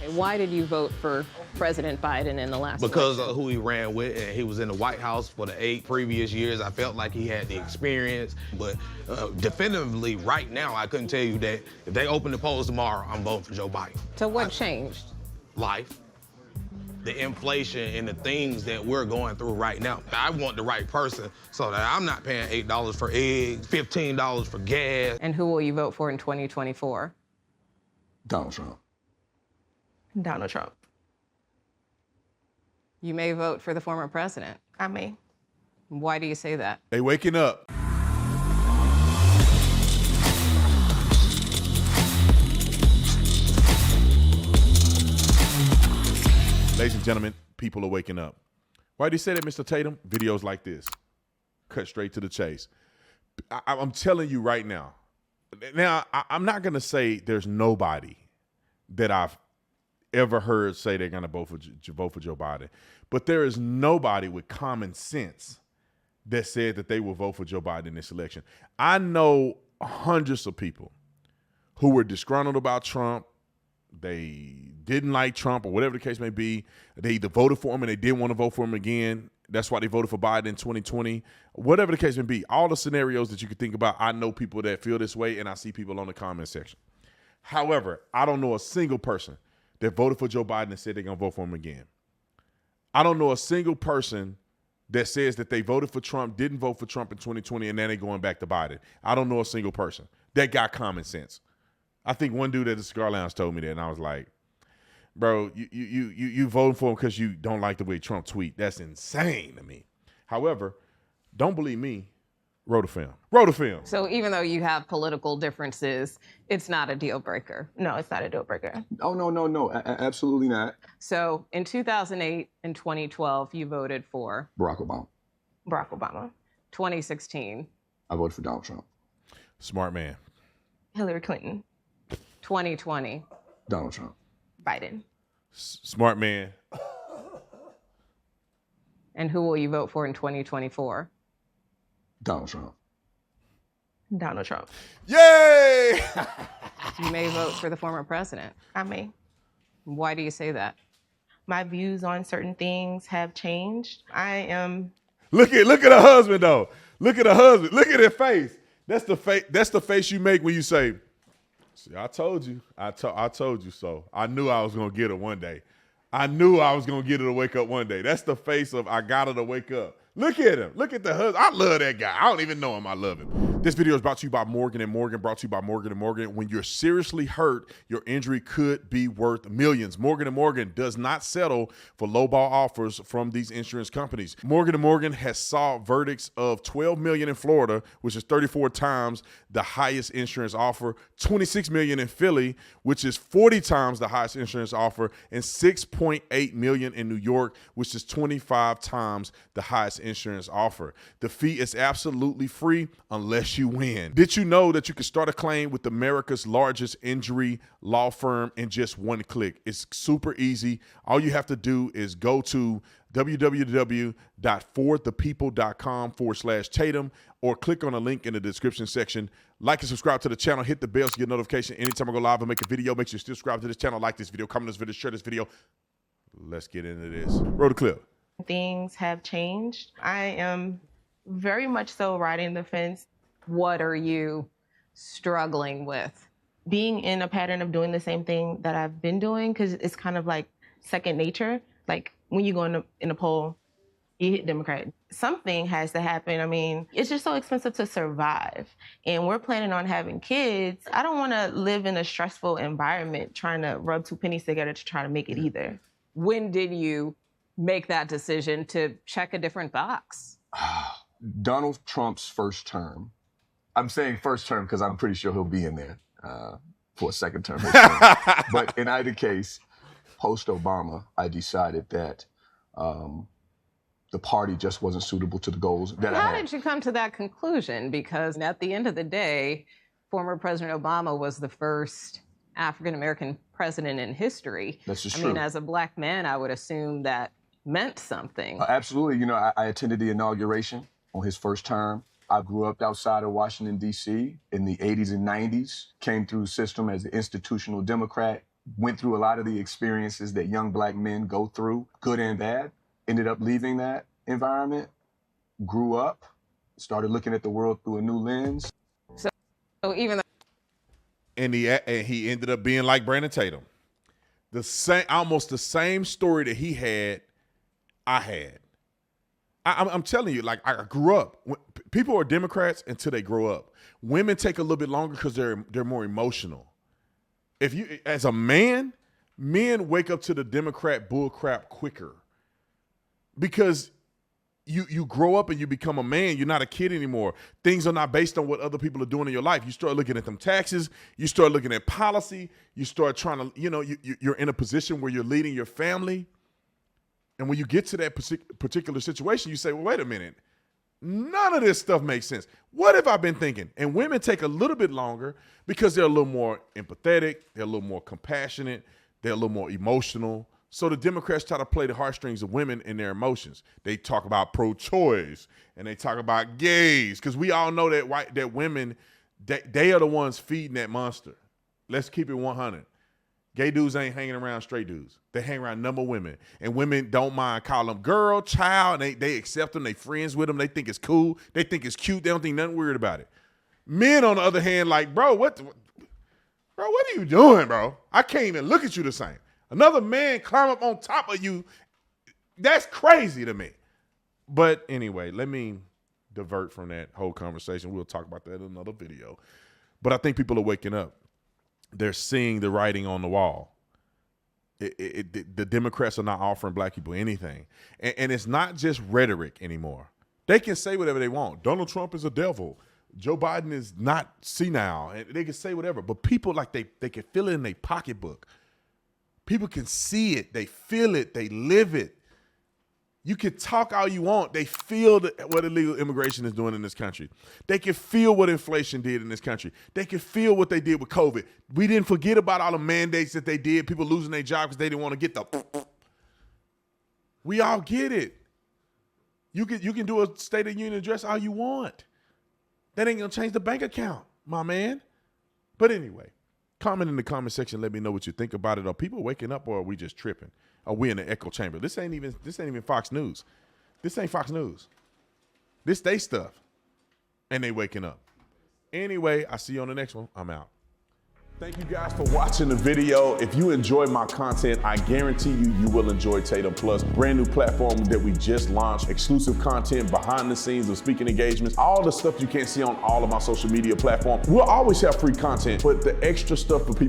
Why did you vote for President Biden in the last Because election? of who he ran with, and he was in the White House for the 8 previous years. I felt like he had the experience, but definitively right now, I couldn't tell you that if they open the polls tomorrow, I'm voting for Joe Biden. So what changed? Life, the inflation, and the things that we're going through right now. I want the right person so that I'm not paying $8 for eggs, $15 for gas. And who will you vote for in 2024? Donald Trump. Donald Trump. You may vote for the former president. I may. Why do you say that? They waking up. Ladies and gentlemen, people are waking up. Why do you say that, Mr. Tatum? Videos like this. Cut straight to the chase. I'm telling you right now. Now, I'm not going to say there's nobody that I've ever heard say they're going to vote for Joe Biden. But there is nobody with common sense that said that they will vote for Joe Biden in this election. I know hundreds of people who were disgruntled about Trump. They didn't like Trump or whatever the case may be. They either voted for him and they didn't want to vote for him again. That's why they voted for Biden in 2020. Whatever the case may be, all the scenarios that you could think about, I know people that feel this way, and I see people on the comment section. However, I don't know a single person that voted for Joe Biden and said they're going to vote for him again. I don't know a single person that says that they voted for Trump, didn't vote for Trump in 2020, and then they're going back to Biden. I don't know a single person that got common sense. I think one dude at the cigar lounge told me that, and I was like, bro, you voting for him because you don't like the way Trump tweet. That's insane to me. However, don't believe me. Roll the film. Roll the film. So even though you have political differences, it's not a deal breaker. No, it's not a deal breaker. Oh, no, absolutely not. So in 2008 and 2012, you voted for Barack Obama. Barack Obama. 2016, I voted for Donald Trump. Smart man. Hillary Clinton. 2020, Donald Trump. Biden. Smart man. and who will you vote for in 2024? Donald Trump. Donald Trump. Yay! You may vote for the former president. I may. Why do you say that? My views on certain things have changed. I am. Look at her husband though. Look at her husband. Look at her face. That's the face you make when you say, "See, I told you. I told you so. I knew I was gonna get her one day. I knew I was gonna get her to wake up one day." That's the face of I got her to wake up. Look at him. Look at the husband. I love that guy. I don't even know him. I love him. This video is brought to you by Morgan & Morgan, brought to you by Morgan & Morgan. When you're seriously hurt, your injury could be worth millions. Morgan & Morgan does not settle for lowball offers from these insurance companies. Morgan & Morgan has saw verdicts of $12 million in Florida, which is 34 times the highest insurance offer, $26 million in Philly, which is 40 times the highest insurance offer, and $6.8 million in New York, which is 25 times the highest insurance offer. The fee is absolutely free unless you win. Did you know that you can start a claim with America's largest injury law firm in just one click? It's super easy. All you have to do is go to www.forthepeople.com/Tatum or click on a link in the description section. Like and subscribe to the channel. Hit the bell to get notification anytime I go live and make a video. Make sure you subscribe to this channel, like this video, comment this video, share this video. Let's get into this. Roll the clip. Things have changed. I am very much so riding the fence. What are you struggling with? Being in a pattern of doing the same thing that I've been doing, because it's kind of like second nature. Like when you go in a poll, you hit Democrat. Something has to happen. I mean, it's just so expensive to survive. And we're planning on having kids. I don't want to live in a stressful environment trying to rub two pennies together to try to make it either. When did you make that decision to check a different box? Donald Trump's first term. I'm saying first term because I'm pretty sure he'll be in there for a second term. But in either case, post-Obama, I decided that the party just wasn't suitable to the goals that I had. How did you come to that conclusion? Because at the end of the day, former President Obama was the first African-American president in history. That's just I true. mean, as a black man, I would assume that meant something. Absolutely. You know, I attended the inauguration on his first term. I grew up outside of Washington, D.C. in the 80s and 90s, came through the system as an institutional Democrat, went through a lot of the experiences that young black men go through, good and bad, ended up leaving that environment, grew up, started looking at the world through a new lens. So even though And he ended up being like Brandon Tatum. Almost the same story that he had, I had. I'm telling you, like, I grew up. People are Democrats until they grow up. Women take a little bit longer because they're more emotional. If you, as a man, men wake up to the Democrat bullcrap quicker because you grow up and you become a man. You're not a kid anymore. Things are not based on what other people are doing in your life. You start looking at them taxes. You start looking at policy. You start trying to, you're in a position where you're leading your family. And when you get to that particular situation, you say, well, wait a minute. None of this stuff makes sense. What have I been thinking? And women take a little bit longer because they're a little more empathetic. They're a little more compassionate. They're a little more emotional. So the Democrats try to play the heartstrings of women and their emotions. They talk about pro-choice and they talk about gays because we all know that women, they are the ones feeding that monster. Let's keep it 100. Gay dudes ain't hanging around straight dudes. They hang around number women. And women don't mind calling them girl, child, and they accept them. They friends with them. They think it's cool. They think it's cute. They don't think nothing weird about it. Men, on the other hand, like, bro, what are you doing, bro? I can't even look at you the same. Another man climb up on top of you. That's crazy to me. But anyway, let me divert from that whole conversation. We'll talk about that in another video. But I think people are waking up. They're seeing the writing on the wall. The Democrats are not offering black people anything. And it's not just rhetoric anymore. They can say whatever they want. Donald Trump is a devil. Joe Biden is not senile. And they can say whatever. But people, like, they can feel it in their pocketbook. People can see it. They feel it. They live it. You can talk all you want. They feel what illegal immigration is doing in this country. They can feel what inflation did in this country. They can feel what they did with COVID. We didn't forget about all the mandates that they did, people losing their jobs because they didn't want to get the. We all get it. You can do a State of the Union address all you want. That ain't going to change the bank account, my man. But anyway, comment in the comment section. Let me know what you think about it. Are people waking up or are we just tripping? Are we in an echo chamber? This ain't even Fox News. This ain't Fox News. This they stuff. And they waking up. Anyway, I'll see you on the next one. I'm out. Thank you guys for watching the video. If you enjoy my content, I guarantee you will enjoy Tatum Plus, brand new platform that we just launched, exclusive content, behind the scenes of speaking engagements, all the stuff you can't see on all of my social media platforms. We'll always have free content, but the extra stuff for people